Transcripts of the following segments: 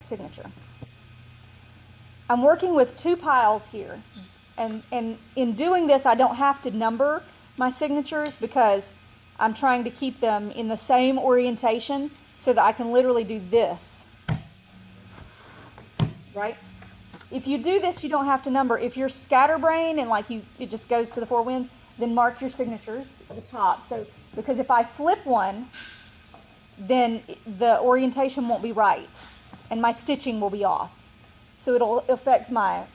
signature. I'm working with two piles here, and in doing this I don't have to number my signatures because I'm trying to keep them in the same orientation so that I can literally do this, right? If you do this, you don't have to number. If you're scatterbrain and like it just goes to the four winds, then mark your signatures at the top. So, because if I flip one, then the orientation won't be right and my stitching will be off. So it'll affect my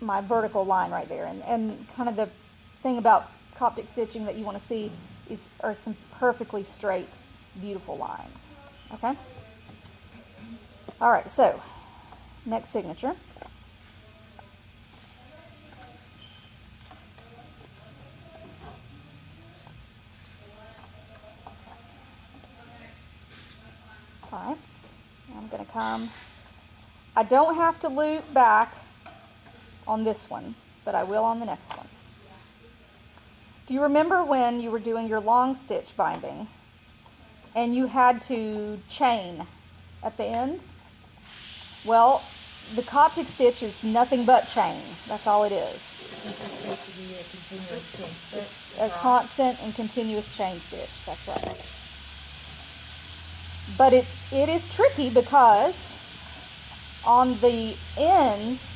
vertical line right there. And kind of the thing about Coptic stitching that you want to see are some perfectly straight, beautiful lines. Okay? All right, so next signature. All right, I'm going to come. I don't have to loop back on this one, but I will on the next one. Do you remember when you were doing your long stitch binding and you had to chain at the end? Well, the Coptic stitch is nothing but chain. That's all it is. It's a constant and continuous chain stitch. That's right. But it is tricky because on the ends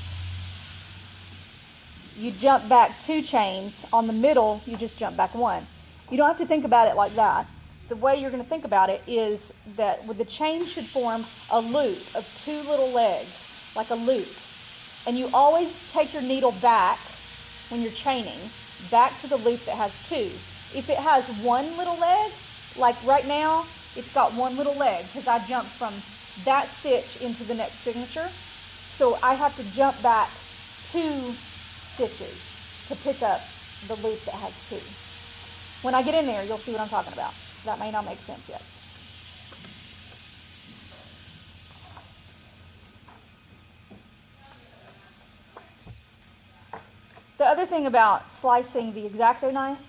you jump back 2 chains. On the middle you just jump back 1. You don't have to think about it like that. The way you're going to think about it is that the chain should form a loop of 2 little legs, like a loop. And you always take your needle back when you're chaining, back to the loop that has 2. If it has 1 little leg, like right now, it's got 1 little leg because I jumped from that stitch into the next signature. So I have to jump back 2 stitches to pick up the loop that has 2. When I get in there, you'll see what I'm talking about. That may not make sense yet. The other thing about slicing the X-Acto knife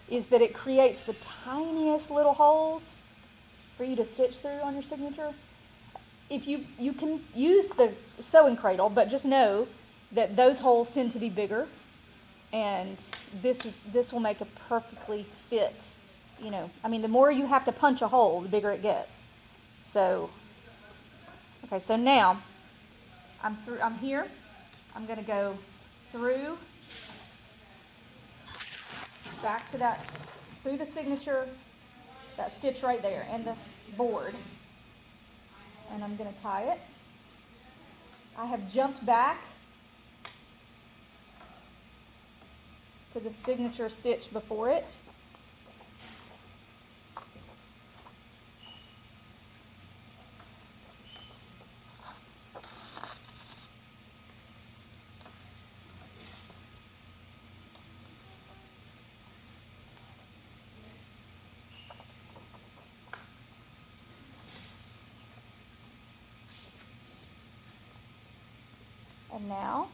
is that it creates the tiniest little holes for you to stitch through on your signature. If you can use the sewing cradle, but just know that those holes tend to be bigger, and this will make a perfectly fit. You know, I mean, the more you have to punch a hole, the bigger it gets. So, okay, so now I'm here. I'm going to go through, back to that, through the signature, that stitch right there, and the board. And I'm going to tie it. I have jumped back to the signature stitch before it. And now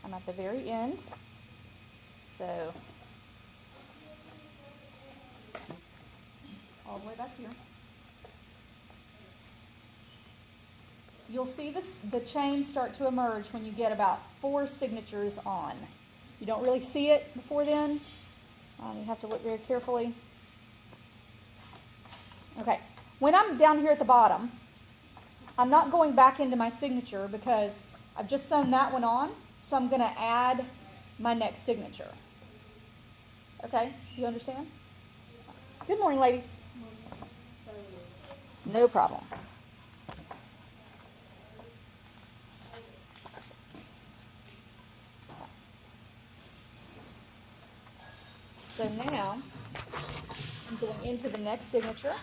I'm at the very end, so all the way back here. You'll see the chain start to emerge when you get about 4 signatures on. You don't really see it before then. You have to look very carefully. Okay, when I'm down here at the bottom, I'm not going back into my signature because I've just sewn that one on, so I'm going to add my next signature. Okay, you understand? Good morning, ladies. No problem. So now I'm going into the next signature.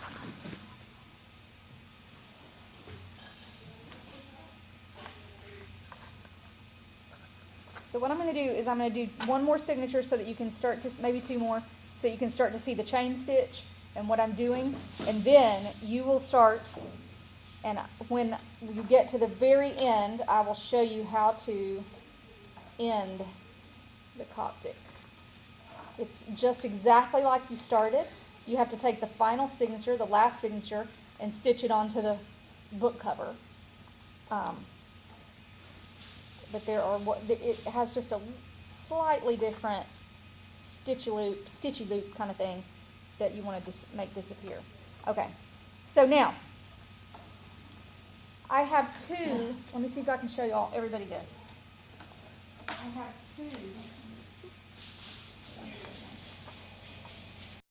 So what I'm going to do is I'm going to do 1 more signature so that you can start to, maybe 2 more, so that you can start to see the chain stitch and what I'm doing. And then you will start, and when you get to the very end, I will show you how to end the Coptic. It's just exactly like you started. You have to take the final signature, the last signature, and stitch it onto the book cover. But there are, it has just a slightly different stitchy loop kind of thing that you want to make disappear. Okay, so now I have two. Let me see if I can show you all, everybody this. I have two